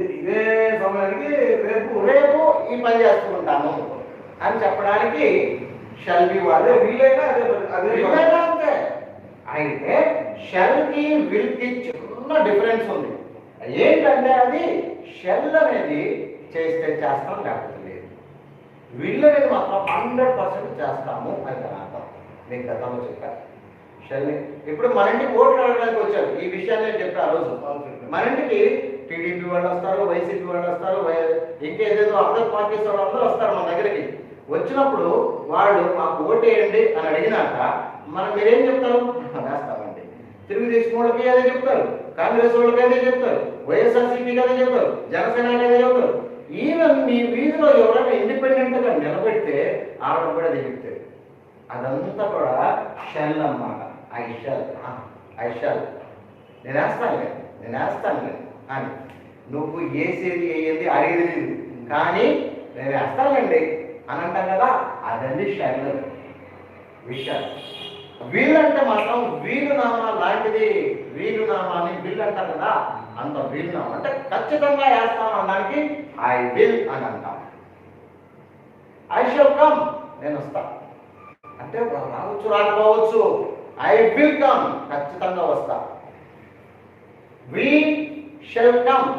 ఇదే సమయానికి రేపు రేపు ఈ పని చేస్తూ ఉంటాను అని చెప్పడానికి షల్ బి వాడే వీలైనా అదే వీలైనా అంతే. అయితే షల్ కి విల్ కి చిన్న డిఫరెన్స్ ఉంది. ఏంటంటే అది షెల్ అనేది చేస్తే చేస్తాం, లేకపోతే లేదు. విల్ అనేది మాత్రం 100% చేస్తాము అని దాని అర్థం. నేను గతంలో చెప్పాను. షెల్ ఇప్పుడు మన ఇంటికి ఓట్లు అడగడానికి వచ్చారు. ఈ విషయాన్ని నేను చెప్పాను ఆ రోజు. మన ఇంటికి టీడీపీ వాళ్ళు వస్తారు, వైసీపీ వాళ్ళు వస్తారు, ఇంకేదేదో అదర్ పార్టీస్ వాళ్ళు అందరూ వస్తారు మన దగ్గరికి. వచ్చినప్పుడు వాళ్ళు మాకు ఓటేయండి అని అడిగినాక మనం మీరేం చెప్తారు? వేస్తామండి. తెలుగుదేశం వాళ్ళకి అదే చెప్తారు, కాంగ్రెస్ వాళ్ళకి అదే చెప్తారు, వైఎస్ఆర్సీపీకి అదే చెప్తారు, జనసేనకి అదే చెప్తారు. ఈవెన్ మీ వీధిలో ఎవరైనా ఇండిపెండెంట్గా నిలబెడితే ఆవిడ కూడా అది చెప్తారు. అదంతా కూడా షెల్ అన్నమాట. ఐ షెల్ నేను వేస్తాను అని నువ్వు వేసేది వేయండి అడిగేది లేదు, కానీ నేను వేస్తానండి అని అంటాం కదా, అదండి షెల్ విషయాలు. వీళ్ళంటే మాత్రం వీలునామా లాంటిది. వీలునామాని బిల్ అంటారు కదా, అంత వీలునామా అంటే ఖచ్చితంగా వేస్తాం అనడానికి ఐ విల్ అని అంటాం. ఐ షల్ కమ్, నేను వస్తా అంటే రావచ్చు రాకపోవచ్చు, ఐ విల్ కమ్, ఖచ్చితంగా వస్తా. We shall come,